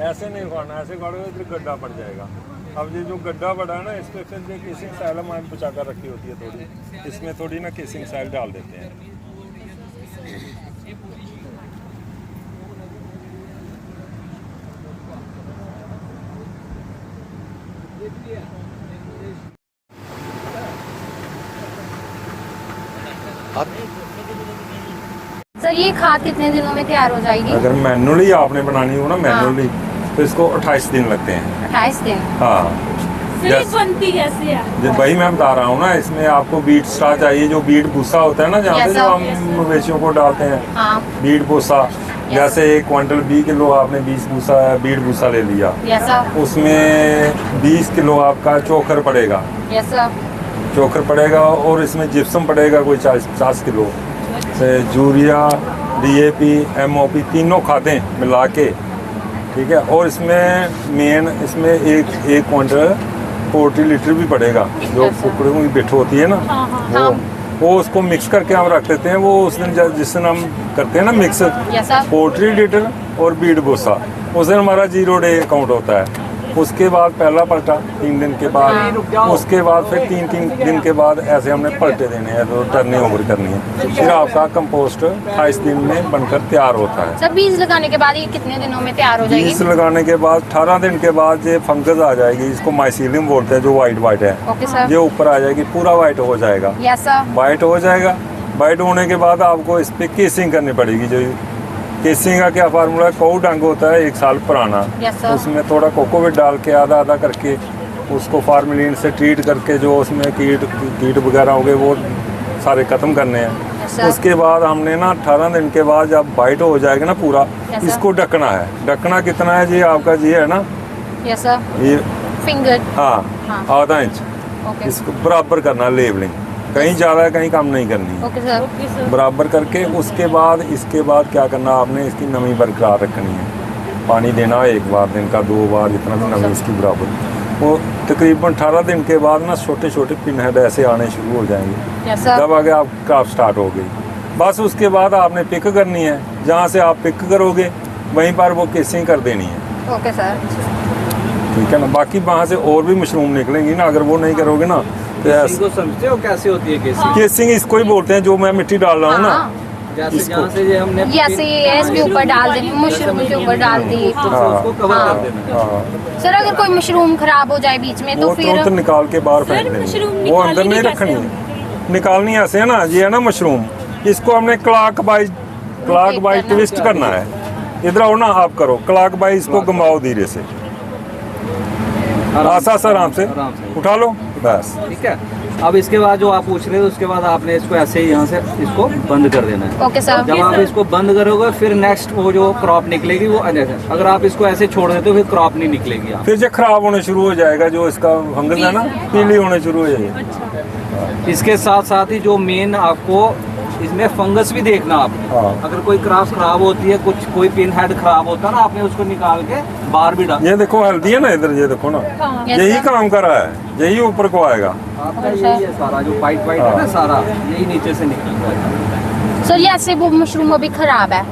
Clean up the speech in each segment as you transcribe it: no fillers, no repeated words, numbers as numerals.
ऐसे नहीं उखाड़ना, ऐसे उखाड़ोगे फिर गड्ढा पड़ जाएगा। अब ये जो गड्ढा पड़ा है ना, इस पर फिर केसिंग साइल हमारे बचा कर रखी होती है थोड़ी, इसमें थोड़ी ना केसिंग साइल डाल देते हैं। सर ये खाद कितने दिनों में तैयार हो जाएगी? अगर मैनुअली आपने बनानी हो ना, मैनुअली तो इसको 28 दिन लगते हैं। 28 दिन? हाँ बनती कैसे? वही मैं बता रहा हूँ ना, इसमें आपको बीट स्टार्च चाहिए, जो बीट भूसा होता है ना, जहाँ पे जो हम मवेशियों को डालते हैं। हाँ। बीट भूसा, जैसे 1 क्विंटल 20 किलो आपने बीट भूसा ले लिया, उसमें 20 किलो आपका चोकर पड़ेगा। चोकर पड़ेगा, और इसमें जिप्सम पड़ेगा कोई 40-50 किलो, यूरिया, DAP, MOP तीनों खादें मिला के, ठीक है। और इसमें मेन इसमें एक क्विंटल 40 लीटर भी पड़ेगा, जो कुकड़ों की बिठ होती है ना, वो उसको मिक्स करके हम रख देते हैं। वो उस दिन जिस दिन हम करते हैं ना मिक्स 40 लीटर और बीट भूसा, उस दिन हमारा 0 डे अकाउंट होता है। उसके बाद पहला पलटा 3 दिन के बाद, उसके बाद फिर 3 दिन के बाद ऐसे हमने पलटे देने हैं, तो टर्निंग ओवर करनी है। फिर आपका कंपोस्ट 28 दिन में बनकर तैयार होता है। सर बीज लगाने के बाद ये कितने दिनों में तैयार हो जाएगी? बीज लगाने के बाद 18 दिन के बाद ये फंगस आ जाएगी, इसको माइसीलियम बोलते हैं, जो वाइट है। Okay sir. ये ऊपर आ जाएगी, पूरा वाइट हो जाएगा। Yes sir. वाइट हो जाएगा। वाइट होने के बाद आपको इस पे केसिंग करनी पड़ेगी। जो केसिंग का क्या फार्मूला है, कोऊ डंग होता है 1 साल पुराना, उसमें थोड़ा कोकोविट डाल के आधा करके उसको फार्मेलिन से ट्रीट करके, जो उसमें कीट वगैरह हो गए वो सारे ख़त्म करने हैं। उसके बाद हमने ना 18 दिन के बाद जब वाइट हो जाएगा ना पूरा, इसको ढकना है। ढकना कितना है जी आपका, जी है ना ये फिंगर, हाँ आधा इंच, इसको बराबर करना, लेवलिंग कहीं ज़्यादा है कहीं कम नहीं करनी। Okay sir. बराबर करके उसके बाद इसके बाद क्या करना, आपने इसकी नमी बरकरार रखनी है। पानी देना 1 बार दिन का, 2 बार, जितना भी नमी इसकी बराबर। वो तकरीबन 18 दिन के बाद ना छोटे छोटे पिन हेड ऐसे आने शुरू हो जाएंगे। जब आगे आप क्रॉप स्टार्ट हो गई, बस उसके बाद आपने पिक करनी है। जहाँ से आप पिक करोगे वहीं पर वो केसिंग कर देनी है। Okay sir. ठीक है ना। बाकी वहाँ से और भी मशरूम निकलेंगी ना, अगर वो नहीं करोगे ना तो को समझते हो कैसे होती है केसिंग? केसिंग इसको ही बोलते हैं, जो मैं मिट्टी डाल रहा हूँ ना, जैसे जहाँ से ये हमने इसके ऊपर डाल देनी, मशरूम के ऊपर डाल दी, उसको कवर कर देना। सर अगर कोई मशरूम खराब हो जाए बीच में तो फिर तुरंत निकाल के बाहर फेंक देनी, वो अंदर नहीं रखनी है। निकालनी ऐसे है ना, ये है ना मशरूम, इसको हमने क्लॉक बाई ट्विस्ट करना है। इधर आओ ना, आप करो क्लॉक बाई, इसको घुमाओ धीरे से, आराम से उठा लो बस। ठीक है। अब इसके बाद जो आप पूछ रहे हो, उसके बाद आपने इसको ऐसे ही यहाँ से इसको बंद कर देना है। Okay sir. जब आप इसको बंद करोगे फिर नेक्स्ट वो जो क्रॉप निकलेगी वो अगर आप इसको ऐसे छोड़ देते हो फिर क्रॉप नहीं निकलेगी। फिर जो खराब होने शुरू हो जाएगा, जो इसका फंगस है ना, पीली होने शुरू हो जाएगी। इसके साथ साथ ही जो मेन आपको इसमें फंगस भी देखना आप। अगर कोई क्रॉप खराब होती है, कोई पिन हेड खराब होता है ना, आपने उसको निकाल के बाहर भी डाल। ये देखो हेल्दी है ना, इधर ये देखो ना, यही काम कर रहा है, यही ऊपर को आएगा। आपका यही है सारा, जो वाइट है ना सारा, यही नीचे से निकलता है। सर ये ऐसे वो मशरूम अभी खराब है,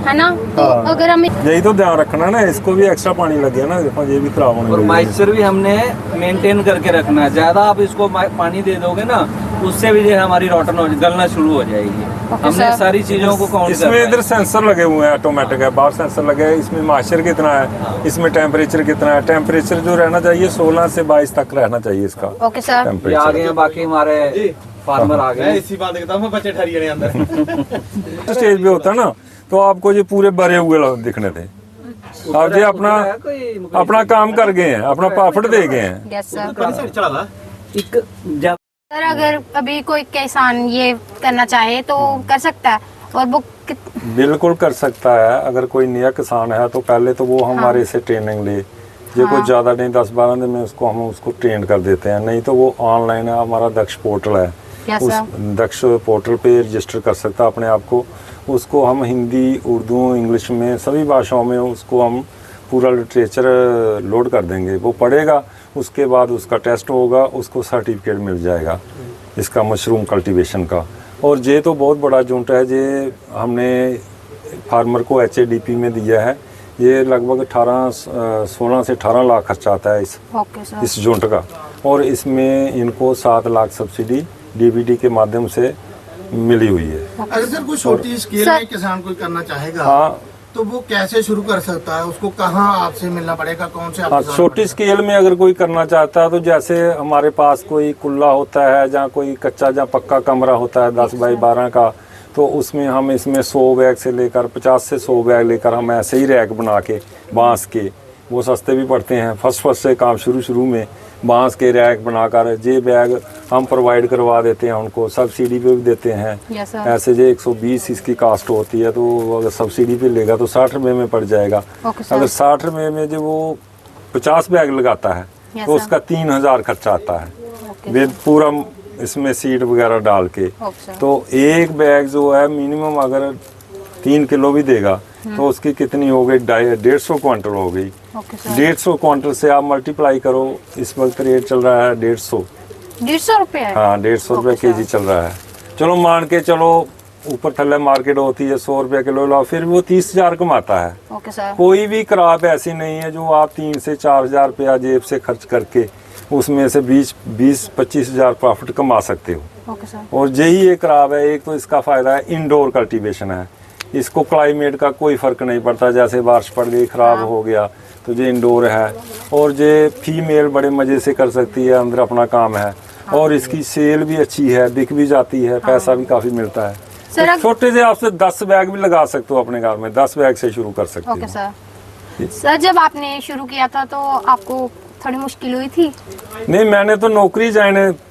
है ना, तो अगर हम यही तो ध्यान रखना ना, इसको भी एक्स्ट्रा पानी लग गया ना, देखो ये भी खराब होने और मॉइस्चर भी हमने मेंटेन करके रखना है। ज्यादा आप इसको पानी दे दोगे ना, उससे भी जो हमारी रोटन गलना शुरू हो जाएगी। हमने सारी चीजों को काउंट इसमें इधर सेंसर लगे हुए हैं, ऑटोमेटिक है, बाहर सेंसर लगे हैं। इसमें मॉइस्चर कितना है, इसमें टेम्परेचर कितना है। टेम्परेचर जो रहना चाहिए 16 से 22 तक रहना चाहिए इसका। Okay sir. आ गए हैं बाकी हमारे फार्मर आ गए। इसी बात करता हूं, बच्चे ठहरिए अंदर स्टेज पे होता है ना, तो आपको ये पूरे भरे हुए दिखने थे। आप ये अपना काम कर गए हैं, अपना प्रॉफिट दे गए हैं। Yes sir. एक सर अगर अभी कोई किसान ये करना चाहे तो कर सकता है, और वो बिल्कुल कर सकता है। अगर कोई नया किसान है तो पहले तो वो हमारे से ट्रेनिंग ले, जो कोई ज़्यादा नहीं 10-12 दिन में उसको ट्रेन कर देते हैं। नहीं तो वो ऑनलाइन है, हमारा दक्ष पोर्टल है, उस दक्ष पोर्टल पे रजिस्टर कर सकता है अपने आप को। उसको हम हिंदी, उर्दू, इंग्लिश में सभी भाषाओं में उसको हम पूरा लिटरेचर लोड कर देंगे। वो पढ़ेगा, उसके बाद उसका टेस्ट होगा, उसको सर्टिफिकेट मिल जाएगा इसका मशरूम कल्टीवेशन का। और ये तो बहुत बड़ा यूनिट है, ये हमने फार्मर को HADP में दिया है। ये लगभग 16 से 18 लाख खर्चा आता है ओके सर। इस जूनट का। और इसमें इनको 7 लाख सब्सिडी डीबीटी के माध्यम से मिली हुई है। अगर सर कोई छोटी स्केल में किसान कोई करना चाहेगा, हाँ, तो वो कैसे शुरू कर सकता है? उसको कहाँ आपसे मिलना पड़ेगा? कौन से हाँ, छोटी स्केल में अगर कोई करना चाहता है तो जैसे हमारे पास कोई कुल्ला होता है, जहाँ कोई कच्चा जहाँ पक्का कमरा होता है 10 बाई 12 का, तो उसमें हम इसमें 100 बैग से लेकर 50 से 100 बैग लेकर हम ऐसे ही रैक बना के बांस के, वो सस्ते भी पड़ते हैं। फर्स्ट से काम शुरू में बांस के रैक बनाकर ये बैग हम प्रोवाइड करवा देते हैं उनको, सब्सिडी पे भी देते हैं। ऐसे जो 120 इसकी कास्ट होती है, तो अगर सब्सिडी पे लेगा तो 60 रुपये में पड़ जाएगा। अगर 60 रुपये में जो वो 50 बैग लगाता है तो उसका 3000 खर्चा आता है विद पूरा इसमें सीड वगैरह डाल के। तो एक बैग जो है मिनिमम अगर 3 किलो भी देगा तो उसकी कितनी हो गई? 150 क्वांटल हो गई। 150 क्वांटल से आप मल्टीप्लाई करो, इस वक्त रेट चल रहा है 150 रुपये। हाँ, 150 रुपये केजी चल रहा है। चलो मान के चलो ऊपर थल्ले मार्केट होती है 100 रुपये किलो लो, फिर वो 30,000 कमाता है। कोई भी क्रॉप ऐसी नहीं है जो आप 3 से 4,000 रुपया जेब से खर्च करके उसमें से 20-25 हजार प्रॉफिट कमा सकते हो। और यही एक क्रॉप है। एक तो इसका फायदा है इंडोर कल्टीवेशन है, इसको क्लाइमेट का कोई फर्क नहीं पड़ता, जैसे बारिश पड़ गई खराब हो गया तो ये इंडोर है। और ये फीमेल बड़े मज़े से कर सकती है, अंदर अपना काम है। और इसकी सेल भी अच्छी है, बिक भी जाती है, पैसा भी काफ़ी मिलता है। तो छोटे से आपसे 10 बैग भी लगा सकते हो अपने घर में, 10 बैग से शुरू कर सकते हो। सर जब आपने शुरू किया था तो आपको थोड़ी मुश्किल हुई थी? नहीं, मैंने तो नौकरी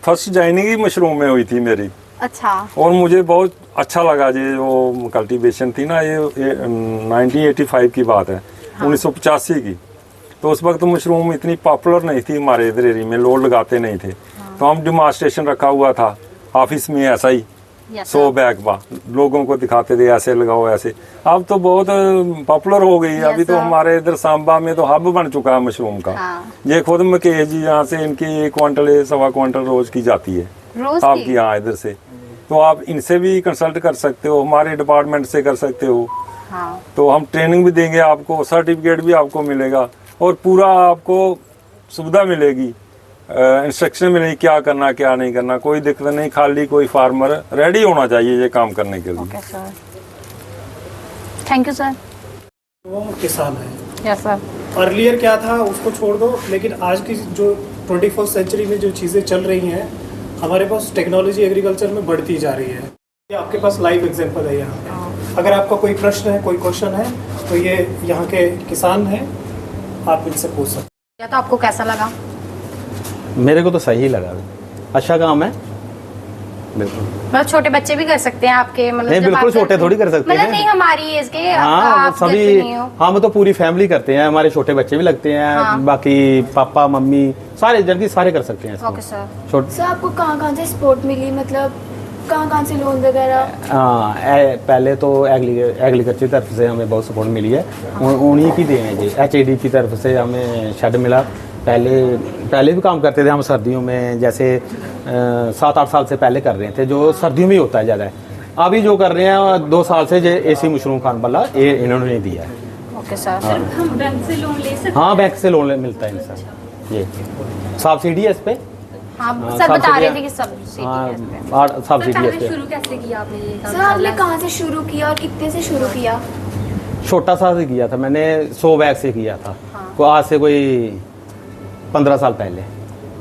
फर्स्ट ज्वाइनिंग ही मशरूम में हुई थी मेरी। अच्छा। और मुझे बहुत अच्छा लगा ये जो कल्टीवेशन थी ना, ये 1985 की बात है। 1985 की। तो उस वक्त मशरूम इतनी पॉपुलर नहीं थी हमारे इधर एरिया में, लोग लगाते नहीं थे। तो हम डेमोंस्ट्रेशन रखा हुआ था ऑफिस में, ऐसा ही 100 बैग बा लोगों को दिखाते थे, ऐसे लगाओ ऐसे। अब तो बहुत पॉपुलर हो गई है। अभी तो हमारे इधर सांबा में तो हब बन चुका है मशरूम का। ये खुद मकेश जी यहाँ से इनकी 1 क्वांटल 1.25 क्वांटल रोज की जाती है आपकी यहाँ इधर से। तो आप इनसे भी कंसल्ट कर सकते हो, हमारे डिपार्टमेंट से कर सकते हो। तो हम ट्रेनिंग भी देंगे आपको, सर्टिफिकेट भी आपको मिलेगा और पूरा आपको सुविधा मिलेगी, इंस्ट्रक्शन मिलेगी क्या करना क्या नहीं करना, कोई दिक्कत नहीं। खाली कोई फार्मर रेडी होना चाहिए ये काम करने के लिए। Thank you sir. वो किसान है। Yes sir. अर्लियर क्या था उसको छोड़ दो, लेकिन आज की जो 21st सेंचुरी में जो चीज़ें चल रही हैं, हमारे पास टेक्नोलॉजी एग्रीकल्चर में बढ़ती जा रही है। ये आपके पास लाइव एग्जांपल है यहाँ पे। अगर आपका कोई प्रश्न है, कोई क्वेश्चन है, तो ये यहाँ के किसान हैं, आप इनसे पूछ सकते हैं। तो आपको कैसा लगा? मेरे को तो सही लगा, अच्छा काम है। बिल्कुल, मतलब छोटे बच्चे भी कर सकते हैं आपके, मतलब नहीं बिल्कुल छोटे थोड़ी कर सकते हैं, मतलब नहीं हमारी एज के। हाँ सभी, हम तो पूरी फैमिली करते हैं, हमारे छोटे बच्चे भी लगते हैं। बाकी पापा मम्मी सारे जन की सारे कर सकते हैं। Okay sir. सर आपको कहाँ से सपोर्ट मिली, मतलब कहाँ से लोन वगैरह? हाँ, पहले तो एग्रीकल्चर की तरफ से हमें बहुत सपोर्ट मिली है, उन्हीं की दें जी। HAD की तरफ से हमें शेड मिला। पहले भी काम करते थे हम सर्दियों में, जैसे 7-8 साल से पहले कर रहे थे, जो सर्दियों में ही होता है ज़्यादा। अभी जो कर रहे हैं 2 साल से, जो AC मशरूम खान वाला ये इन्होंने दिया है। Okay sir. हम बैंक से लोन ले सकते हैं? हाँ, बैंक से लोन मिलता है सर। ये सब्सिडी है इस पे। हाँ, सर बता रहे थे कि सब्सिडी है इस पे। शुरू कैसे किया आपने ये काम? सर आपने कहाँ से शुरू किया और कितने से शुरू किया? छोटा सा से किया था मैंने, 100 बैग से किया था। आज से कोई 15 साल पहले।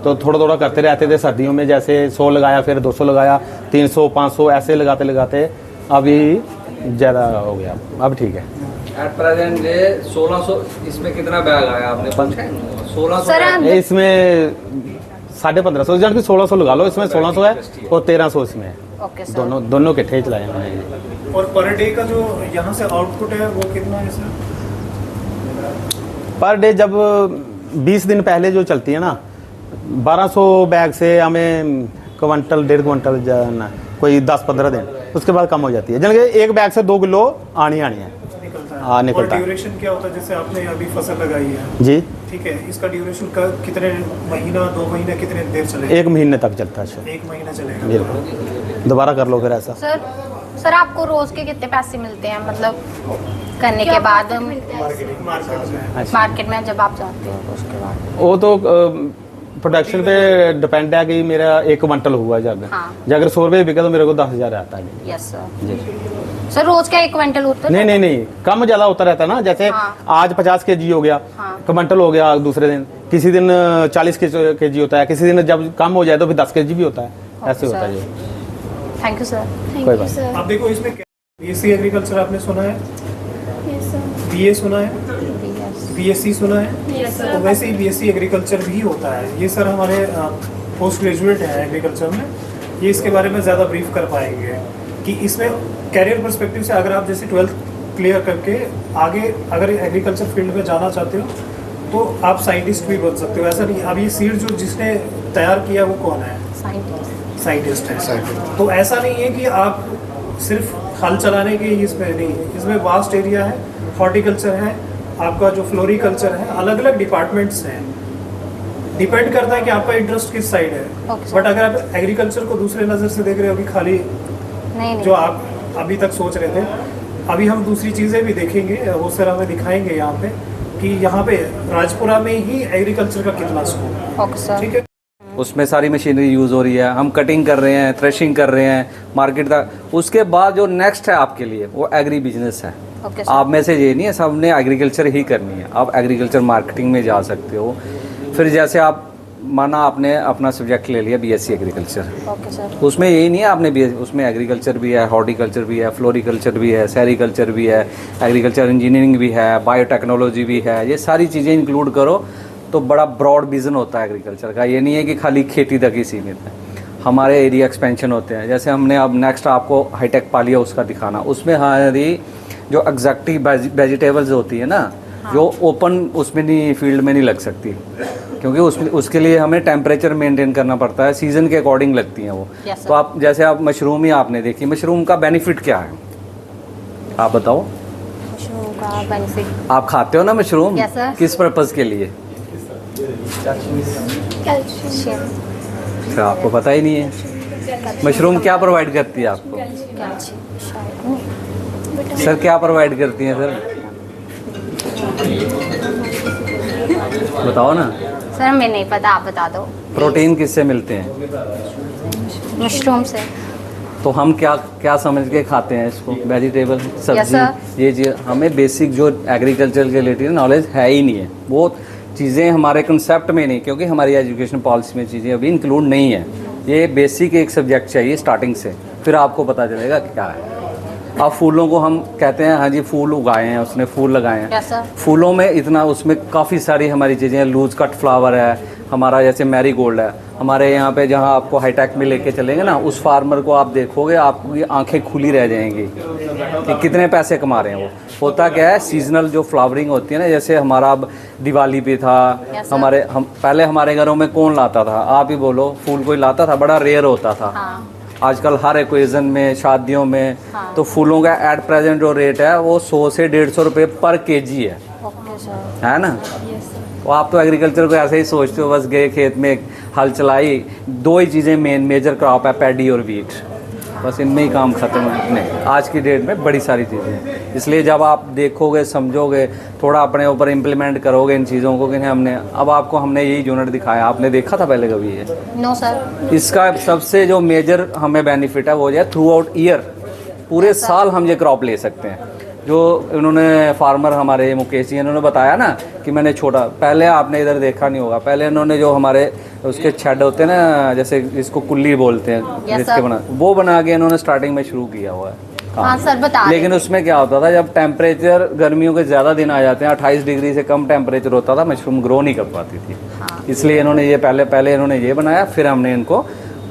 तो थोड़ा थोड़ा करते रहते थे सर्दियों में, जैसे 100 लगाया, फिर 200 लगाया, 300 500 ऐसे लगाते लगाते अभी ज़्यादा हो गया। अब ठीक है। एट प्रेजेंट 1600 इसमें कितना बैग आया आपने? 1600 इसमें 1550, यानी कि 1600 लगा लो। इसमें 1600 है और 1300 इसमें है। Okay sir. दोनों इकट्ठे चलाए मैंने। और पर डे का जो यहाँ से आउटपुट है वो कितना है सर? पर डे जब 20 दिन पहले जो चलती है ना, 1200 बैग से हमें क्विंटल 1.5 क्विंटल जाना, कोई 10-15 दिन, उसके बाद कम हो जाती है। जैसे एक बैग से 2 किलो आनी है। हाँ, निकलता है। और ड्यूरेशन क्या होता है? जैसे आपने अभी फसल लगाई है जी, ठीक है, इसका ड्यूरेशन का कितने महीना, 2 महीने, कितने देर चलेगा? 1 महीने तक चलता है। 1 महीना चलेगा। बिल्कुल। दोबारा कर लो फिर ऐसा। सर सर आपको रोज के कितने पैसे मिलते हैं, मतलब करने के बाद मार्केट में जब आप जाते हो तो उसके बाद? वो तो प्रोडक्शन पे डिपेंड है कि मेरा 1 क्विंटल हुआ जग, हाँ। अगर 100 रुपये बिका तो मेरे को 10,000 आता है। Yes sir. जी सर रोज का 1 क्विंटल होता है? नहीं, कम ज़्यादा होता रहता है ना, जैसे हाँ। आज 50 kg हो गया, हाँ। क्विंटल हो गया दूसरे दिन, किसी दिन 40 kg होता है, किसी दिन जब कम हो जाए तो फिर 10 kg भी होता है, ऐसे होता है जी। Thank you sir. थैंक कोई यू बात सर। आप देखो इसमें बीएससी एग्रीकल्चर आपने सुना है, यस सर। बीए सुना है, बीएससी सुना है, तो वैसे ही बीएससी एग्रीकल्चर भी होता है। ये सर हमारे पोस्ट ग्रेजुएट हैं एग्रीकल्चर में, ये इसके बारे में ज़्यादा ब्रीफ कर पाएंगे कि इसमें कैरियर पर्सपेक्टिव से अगर आप जैसे 12th क्लियर करके आगे अगर एग्रीकल्चर फील्ड में जाना चाहते हो तो आप साइंटिस्ट भी बन सकते हो। ऐसा नहीं, अब ये सीड जो जिसने तैयार किया वो कौन है? साइंटिस्ट है। तो ऐसा नहीं है कि आप सिर्फ हल चलाने के इसमें नहीं, इसमें वास्ट एरिया है, हॉर्टिकल्चर है, आपका जो फ्लोरिकल्चर है, अलग अलग डिपार्टमेंट्स हैं। डिपेंड करता है कि आपका इंटरेस्ट किस साइड है। बट अगर आप एग्रीकल्चर को दूसरे नज़र से देख रहे हो कि खाली नहीं। जो आप अभी तक सोच रहे थे, अभी हम दूसरी चीज़ें भी देखेंगे, वो सर हमें दिखाएंगे यहाँ पे कि यहाँ पे राजपुरा में ही एग्रीकल्चर का कितना स्कोप। Okay sir. ठीक है, उसमें सारी मशीनरी यूज़ हो रही है, हम कटिंग कर रहे हैं, थ्रेशिंग कर रहे हैं, मार्केट तक। उसके बाद जो नेक्स्ट है आपके लिए वो एग्री बिजनेस है। ओके आप में से ये नहीं है सबने एग्रीकल्चर ही करनी है, आप एग्रीकल्चर मार्केटिंग में जा सकते हो। फिर जैसे आप माना आपने अपना सब्जेक्ट ले लिया बीएससी एग्रीकल्चर, ओके सर। उसमें यही नहीं है आपने उसमें एग्रीकल्चर भी है, हॉर्टिकल्चर भी है, फ्लोरिकल्चर भी है, सेरिकल्चर भी है, एग्रीकल्चर इंजीनियरिंग भी है, बायोटेक्नोलॉजी भी है। ये सारी चीज़ें इंक्लूड करो तो बड़ा ब्रॉड विज़न होता है एग्रीकल्चर का। ये नहीं है कि खाली खेती तक ही सीमित है, हमारे एरिया एक्सपेंशन होते हैं। जैसे हमने अब नेक्स्ट आपको हाईटेक पालिया उसका दिखाना, उसमें हमारी जो एग्जैक्टिव वेजिटेबल्स होती है ना, जो ओपन उसमें नहीं, फील्ड में नहीं लग सकती, क्योंकि उसके लिए हमें टेम्परेचर मेंटेन करना पड़ता है, सीज़न के अकॉर्डिंग लगती हैं वो। तो आप जैसे आप मशरूम ही आपने देखी, मशरूम का बेनिफिट क्या है आप बताओ? मशरूम का बेनिफिट, आप खाते हो ना मशरूम? Yes, sir. किस पर्पज़ के लिए? कैल्शियम। अच्छा, आपको पता ही नहीं है मशरूम क्या प्रोवाइड करती है आपको? सर क्या प्रोवाइड करती हैं सर, बताओ ना। सर हमें नहीं पता, आप बता दो। प्रोटीन किससे मिलते हैं? मशरूम से। तो हम क्या क्या समझ के खाते हैं इसको? वेजिटेबल, सब्जी, ये चीज़ हमें बेसिक जो एग्रीकल्चर के रिलेटेड नॉलेज है ही नहीं है। वो चीज़ें हमारे कंसेप्ट में नहीं, क्योंकि हमारी एजुकेशन पॉलिसी में चीज़ें अभी इंक्लूड नहीं है। ये बेसिक एक सब्जेक्ट चाहिए स्टार्टिंग से, फिर आपको पता चलेगा क्या है। अब फूलों को हम कहते हैं हाँ जी फूल उगाए हैं, उसने फूल लगाए हैं। फूलों में इतना, उसमें काफ़ी सारी हमारी चीज़ें, लूज कट फ्लावर है हमारा, जैसे मैरीगोल्ड है हमारे यहाँ पे। जहाँ आपको हाईटेक में लेके चलेंगे ना, उस फार्मर को आप देखोगे, आपकी आंखें खुली रह जाएंगी कि कितने पैसे कमा रहे हैं वो। होता क्या है, सीजनल जो फ्लावरिंग होती है ना, जैसे हमारा अब दिवाली पे था, हम पहले हमारे घरों में कौन लाता था? आप ही बोलो, फूल कोई लाता था? बड़ा रेयर होता था। आजकल हर ओकेजन में, शादियों में, तो फूलों का एट प्रेजेंट जो रेट है वो 100 से 150 रुपये पर केजी है ना? तो आप तो एग्रीकल्चर को ऐसे ही सोचते हो, बस गए खेत में हल चलाई, दो ही चीज़ें मेजर क्रॉप है, पैडी और वीट, बस इनमें ही काम खत्म है। नहीं, आज की डेट में बड़ी सारी चीज़ें हैं। इसलिए जब आप देखोगे, समझोगे, थोड़ा अपने ऊपर इम्प्लीमेंट करोगे इन चीज़ों को कि हमने यही यूनिट दिखाया, आपने देखा था पहले कभी ये? No sir. इसका सबसे जो मेजर हमें बेनिफिट है वो है थ्रू आउट ईयर, पूरे साल हम ये क्रॉप ले सकते हैं। जो इन्होंने फार्मर हमारे मुकेश जी इन्होंने बताया ना कि मैंने छोटा, पहले आपने इधर देखा नहीं होगा, पहले इन्होंने जो हमारे उसके छेड होते हैं ना, जैसे इसको कुल्ली बोलते हैं, जिसके वो बना के इन्होंने स्टार्टिंग में शुरू किया हुआ है। हाँ सर बता। लेकिन उसमें क्या होता था, जब टेम्परेचर गर्मियों के ज़्यादा दिन आ जाते हैं, 28 डिग्री से कम टेम्परेचर होता था, मशरूम ग्रो नहीं कर पाती थी। इसलिए इन्होंने ये पहले इन्होंने ये बनाया, फिर हमने इनको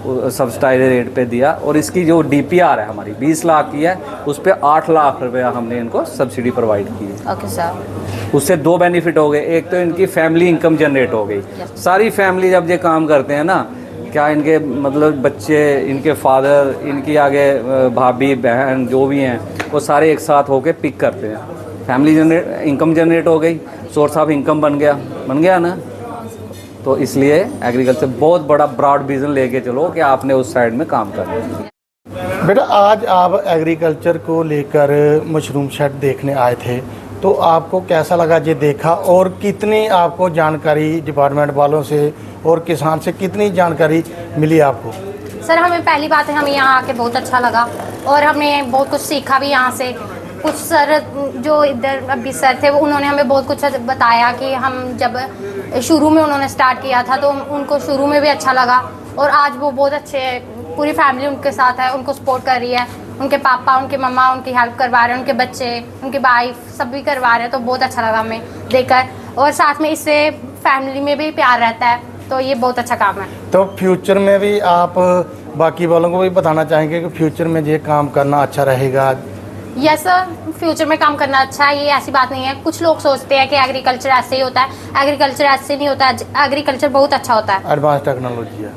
सब्सिडाइज रेट पे दिया। और इसकी जो DPR है हमारी 20 लाख की है, उस पर 8 लाख रुपया हमने इनको सब्सिडी प्रोवाइड की है। Okay sir. उससे दो बेनिफिट हो गए, एक तो इनकी फैमिली इनकम जनरेट हो गई। सारी फैमिली जब ये काम करते हैं ना, क्या इनके मतलब बच्चे, इनके फादर, इनकी आगे भाभी बहन जो भी हैं, वो सारे एक साथ होके पिक करते हैं। फैमिली इनकम जनरेट हो गई, सोर्स ऑफ इनकम बन गया ना। तो इसलिए एग्रीकल्चर बहुत बड़ा ब्रॉड विजन लेके चलो कि आपने उस साइड में काम करना है। बेटा आज आप एग्रीकल्चर को लेकर मशरूम शेड देखने आए थे, तो आपको कैसा लगा ये देखा, और कितनी आपको जानकारी डिपार्टमेंट वालों से और किसान से कितनी जानकारी मिली आपको? सर हमें पहली बात है, हमें यहाँ आके बहुत अच्छा लगा और हमने बहुत कुछ सीखा भी यहाँ से। कुछ सर जो इधर अभी सर थे वो उन्होंने हमें बहुत कुछ बताया कि हम जब शुरू में उन्होंने स्टार्ट किया था तो उनको शुरू में भी अच्छा लगा और आज वो बहुत अच्छे, पूरी फैमिली उनके साथ है, उनको सपोर्ट कर रही है। उनके पापा, उनके मम्मा उनकी हेल्प करवा रहे हैं, उनके बच्चे, उनकी वाइफ सब भी करवा रहे हैं, तो बहुत अच्छा लगा हमें देखकर। और साथ में इससे फैमिली में भी प्यार रहता है, तो ये बहुत अच्छा काम है। तो फ्यूचर में भी आप बाकी वालों को भी बताना चाहेंगे कि फ्यूचर में ये काम करना अच्छा रहेगा? यस सर, फ्यूचर में काम करना अच्छा है, ये ऐसी बात नहीं है। कुछ लोग सोचते हैं कि एग्रीकल्चर ऐसे ही होता है, एग्रीकल्चर ऐसे नहीं होता है, एग्रीकल्चर बहुत अच्छा होता है। एडवांस टेक्नोलॉजी है।